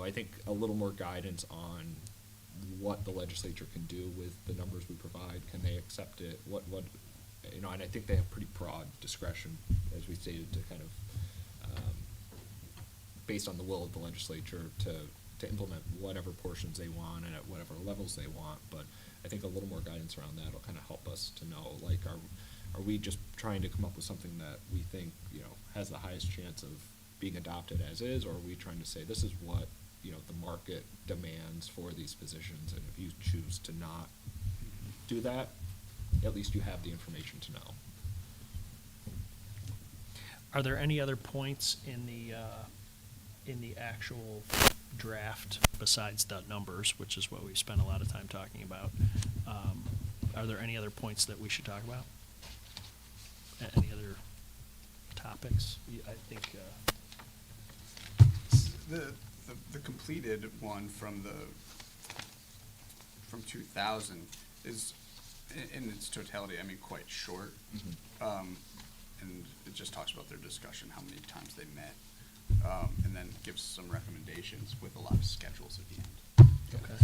I think a little more guidance on what the legislature can do with the numbers we provide. Can they accept it? And I think they have pretty broad discretion, as we stated, to kind of, based on the will of the legislature, to implement whatever portions they want and at whatever levels they want. But I think a little more guidance around that will kind of help us to know, like, are we just trying to come up with something that we think, has the highest chance of being adopted as is, or are we trying to say this is what, the market demands for these positions, and if you choose to not do that, at least you have the information to know. Are there any other points in the actual draft besides the numbers, which is what we spent a lot of time talking about? Are there any other points that we should talk about? Any other topics? I think, The completed one from 2000 is, in its totality, quite short. And it just talks about their discussion, how many times they met, and then gives some recommendations with a lot of schedules at the end. okay.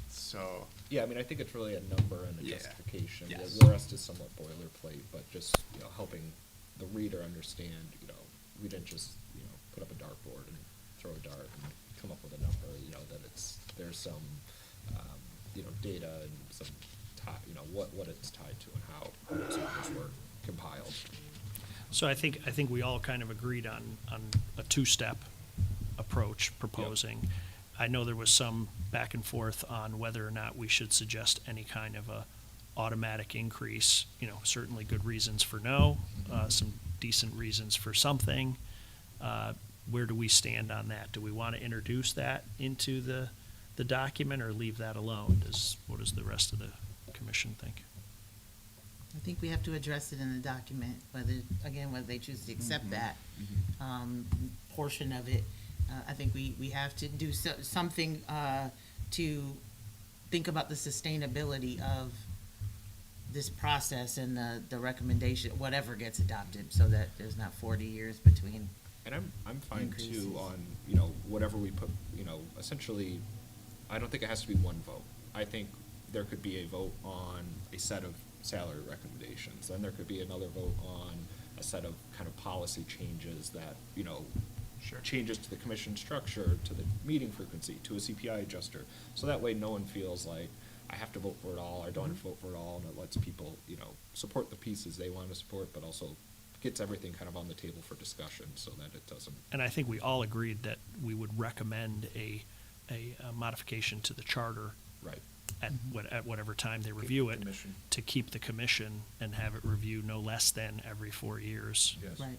So, Yeah, I think it's really a number and a Yeah. justification. Yes. The rest is somewhat boilerplate, but just, helping the reader understand, we didn't just, put up a dartboard and throw a dart and come up with a number, that there's some, data and some what it's tied to and how those numbers were compiled. So I think we all kind of agreed on a two-step approach proposing. I know there was some back and forth on whether or not we should suggest any kind of a automatic increase, certainly good reasons for no, some decent reasons for something. Where do we stand on that? Do we want to introduce that into the document or leave that alone? What does the rest of the commission think? I think we have to address it in the document, whether they choose to accept that portion of it. I think we have to do something to think about the sustainability of this process and the recommendation, whatever gets adopted, so that there's not 40 years between. And I'm fine Increases. too on, whatever we put, essentially, I don't think it has to be one vote. I think there could be a vote on a set of salary recommendations, then there could be another vote on a set of kind of policy changes that, Sure. changes to the commission structure, to the meeting frequency, to a CPI adjuster. So that way no one feels like I have to vote for it all, or don't have to vote for it all, and it lets people, support the pieces they want to support, but also gets everything kind of on the table for discussion so that it doesn't. And I think we all agreed that we would recommend a modification to the charter Right. at whatever time they review it, Commission. to keep the commission and have it reviewed no less than every 4 years. Yes. Right.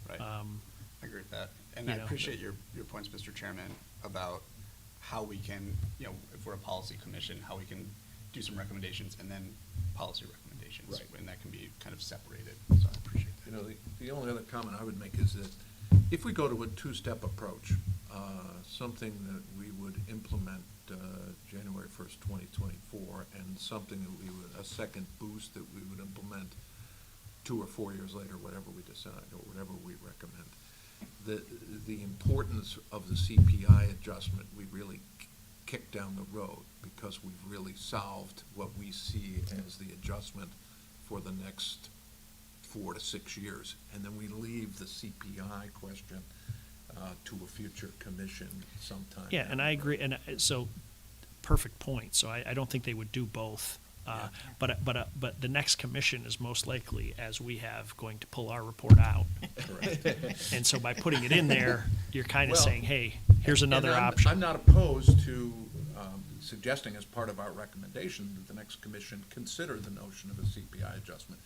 right. I agree with that. And you I know, appreciate your points, Mr. Chairman, about how we can, if we're a policy commission, how we can do some recommendations and then policy recommendations. Right. And that can be kind of separated, so I appreciate that. The only other comment I would make is that if we go to a two-step approach, something that we would implement January 1st, 2024, and something that a second boost that we would implement 2 or 4 years later, whatever we decide or whatever we recommend. The importance of the CPI adjustment, we really kick down the road because we've really solved what we see as the adjustment for the next 4 to 6 years. And then we leave the CPI question to a future commission sometime. Yeah, and I agree, and so, perfect point, so I don't think they would do both. Yeah. But the next commission is most likely, as we have, going to pull our report out. Correct. And so by putting it in there, you're kind of Well, saying, hey, here's another And option. I'm not opposed to suggesting as part of our recommendation that the next commission consider the notion of a CPI adjustment.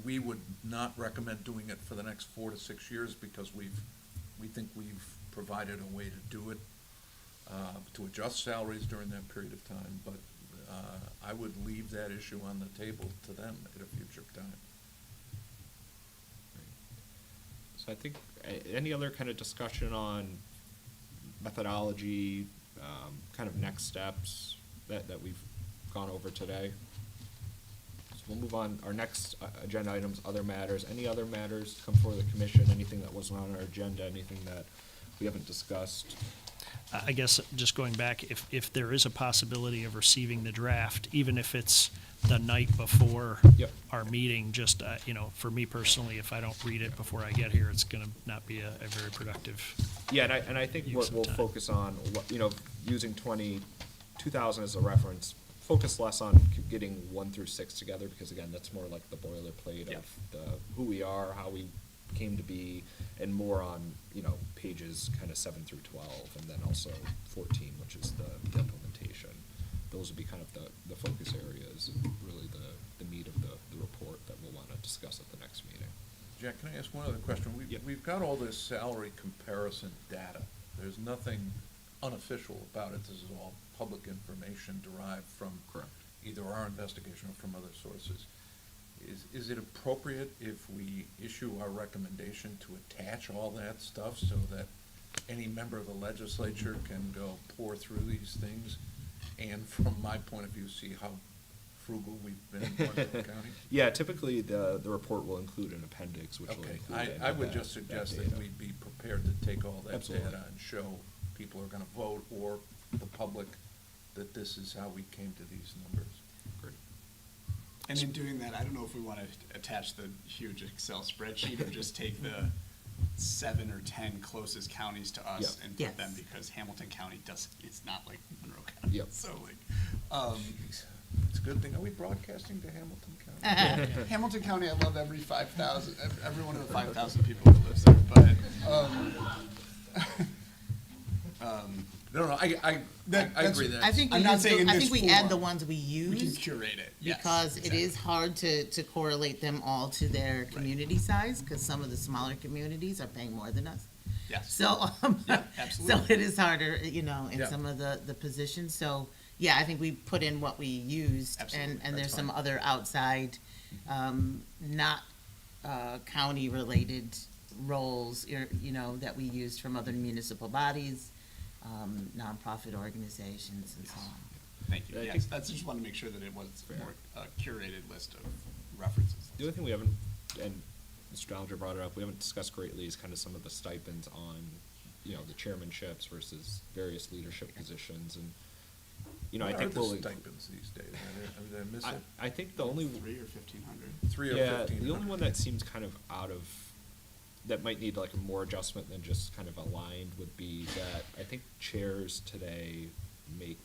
We would not recommend doing it for the next 4 to 6 years because we think we've provided a way to do it, to adjust salaries during that period of time, but I would leave that issue on the table to them at a future time. So I think, any other kind of discussion on methodology, kind of next steps that we've gone over today we'll move on. Our next agenda items, other matters. Any other matters come before the commission? Anything that wasn't on our agenda? Anything that we haven't discussed? I guess just going back, if there is a possibility of receiving the draft, even if it's the night before Yep. our meeting, just, for me personally, if I don't read it before I get here, it's gonna not be a very productive. Yeah, and I think Use what some we'll time. focus on, using 2000 as a reference, focus less on getting 1 through 6 together, because again, that's more like the boilerplate Yeah. of who we are, how we came to be, and more on, pages kind of 7 through 12, and then also 14, which is the implementation. Those would be kind of the focus areas, and really the meat of the report that we'll want to discuss at the next meeting. Jack, can I ask one other question? Yep. We've got all this salary comparison data. There's nothing unofficial about it. This is all public information derived from Correct. either our investigation or from other sources. Is it appropriate if we issue our recommendation to attach all that stuff so that any member of the legislature can go pour through these things? And from my point of view, see how frugal we've been in Barnstable County? Yeah, typically the report will include an appendix, which will Okay, include any I of would that- just suggest that that data. we be prepared to take all that Absolutely. data and show people who are gonna vote or the public that this is how we came to these numbers. Great. And in doing that, I don't know if we want to attach the huge Excel spreadsheet or just take the 7 or 10 closest counties to us Yeah. and put Yes. them, because Hamilton County it's not like Monroe County. Yep. So It's a good thing. Are we broadcasting to Hamilton County? Hamilton County, I love every 5,000, every one of the 5,000 people who lives there, but, No, I agree that. I think we I'm not use saying in I this think we add the form. ones we we can use. curate it. Yes, Because it is exactly. hard to correlate them all to their community size, because some of the smaller communities are paying more than us. Yes. So, Yeah, so absolutely. it is harder, in Yeah. some of the positions. So, yeah, I think we put in what we used. Absolutely, And there's that's some fine. other outside, not county-related roles, that we used from other municipal bodies, nonprofit organizations, and so on. Thank you. I Yes, think- that's, just want to make sure that it was Fair. more a curated list of references. The other thing we haven't, and Mr. Dollinger brought it up, we haven't discussed greatly is kind of some of the stipends on, the chairmanships versus various leadership positions, and, I What are think the we'll. stipends these days? Did I miss it? I think the only. 3 or 1,500. 3 or Yeah, 1,500? the only one that seems kind of that might need like a more adjustment than just kind of aligned would be that I think chairs today make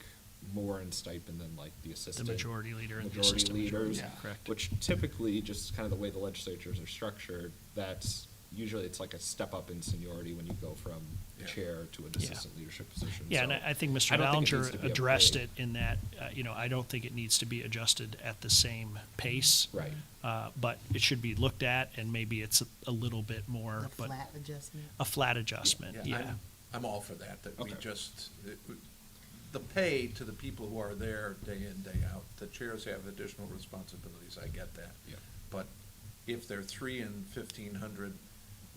more in stipend than like the assistant. majority leader and the majority assistant majority leaders, leader, correct. which typically, just kind of the way the legislatures are structured, that's usually it's like a step up in seniority when you go from Yeah. chair to an Yeah. assistant leadership position. Yeah, and So I think Mr. I don't think it needs to Ballinger be a addressed pay. it in that, I don't think it needs to be adjusted at the same pace. Right. But it should be looked at, and maybe it's a little bit more, A but flat adjustment. a flat adjustment, yeah. I'm all for that, that we Okay. just, the pay to the people who are there day in, day out. The chairs have additional responsibilities, I get that. Yeah. But if they're 3 and 1,500,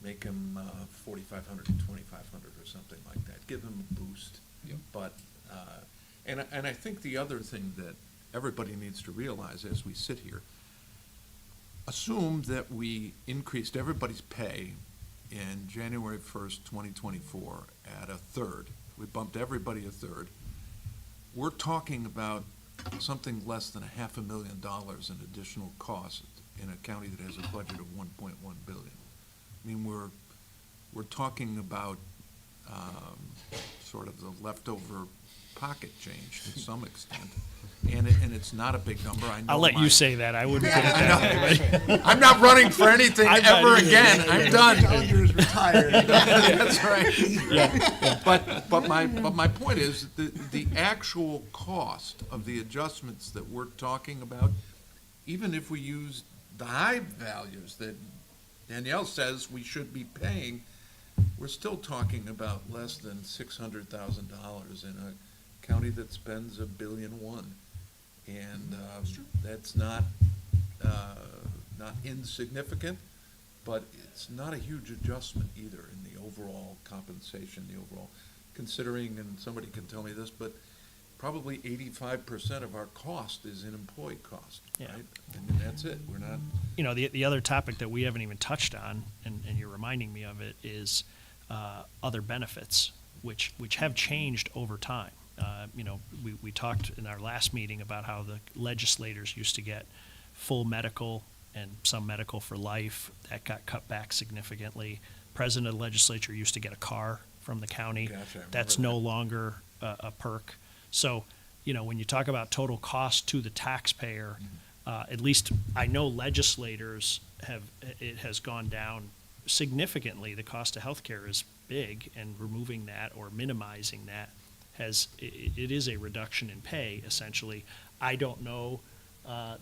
make them 4,500 and 2,500 or something like that. Give them a boost. Yep. But, and I think the other thing that everybody needs to realize as we sit here, assume that we increased everybody's pay in January 1st, 2024 at a third. We bumped everybody a third. We're talking about something less than $500,000 in additional costs in a county that has a budget of $1.1 billion. I mean, we're talking about sort of the leftover pocket change to some extent. And it's not a big number. I know I'll let my- you say that, I wouldn't put it that way. I'm not running for anything I'm not ever either. again. I'm done. Dollinger's retired. That's right. But my point is, the actual cost of the adjustments that we're talking about, even if we use the high values that Danielle says we should be paying, we're still talking about less than $600,000 in a county that spends $1.1 billion. And that's not insignificant, but it's not a huge adjustment either in the overall compensation, the overall, considering, and somebody can tell me this, but probably 85% of our cost is in employee cost, Yeah. right? And that's it, we're not, You know, the other topic that we haven't even touched on, and you're reminding me of it, is other benefits, which have changed over time. You know, we talked in our last meeting about how the legislators used to get full medical and some medical for life. That got cut back significantly. President of the legislature used to get a car from the county. Gotcha, I remember That's that. no longer a perk. So, you know, when you talk about total cost to the taxpayer, at least I know legislators it has gone down significantly. The cost of healthcare is big, and removing that or minimizing that it is a reduction in pay, essentially. I don't know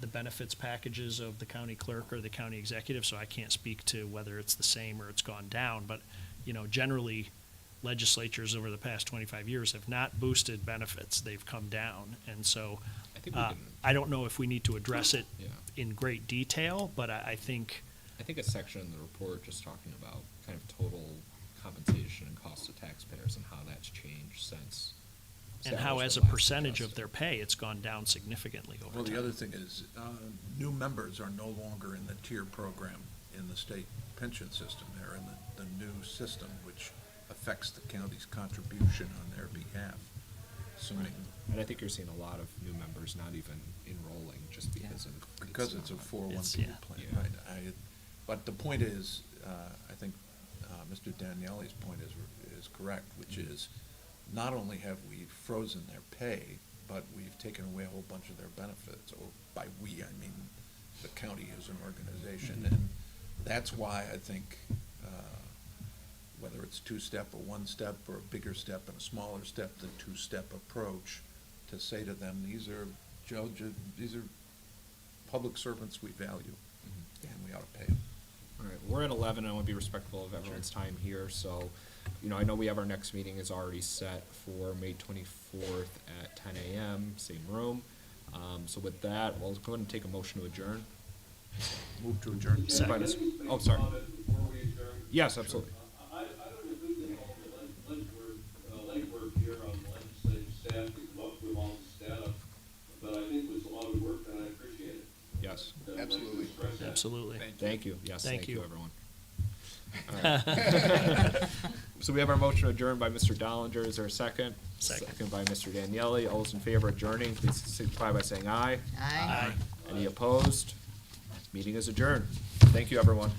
the benefits packages of the county clerk or the county executive, so I can't speak to whether it's the same or it's gone down. But, you know, generally, legislatures over the past 25 years have not boosted benefits. They've come down. And so I think we can, I don't know if we need to address it yeah. in great detail, but I think, I think a section in the report just talking about kind of total compensation and cost to taxpayers and how that's changed since. and how salaries as a were last percentage of adjusted. their pay, it's gone down significantly over well, time. the other thing is, new members are no longer in the tier program in the state pension system. They're in the new system, which affects the county's contribution on their behalf, assuming, And I think you're seeing a lot of new members not even enrolling just because of. because it's a not- 401k yeah. plan, Yeah. right? But the point is, I think Mr. Daniele's point is correct, which is, not only have we frozen their pay, but we've taken away a whole bunch of their benefits, or by we, I mean the county as an organization. And that's why I think, whether it's two-step or one-step, or a bigger step and a smaller step, the two-step approach, to say to them, these are public servants we value, and we ought to pay them. All right, we're at 11, and I want to be respectful of everyone's time here, so, you know, I know we have our next meeting is already set for May 24th at 10 a.m., same room. So with that, we'll go ahead and take a motion to adjourn. Move to adjourn. Second. Oh, sorry. Before we adjourn, Yes, absolutely. I don't know who did all the legwork here on the legislative staff to come up with all the staff, but I think it was a lot of work, and I appreciate it. Yes. I'd like to Absolutely. express that. Absolutely. Thank you. Yes, Thank thank you, you. everyone. All right. So we have our motion adjourned by Mr. Dollinger. Is there a second? Second. By Mr. Daniele. All those in favor of adjourning, please signify by saying aye. Aye. Any opposed? Meeting is adjourned. Thank you, everyone.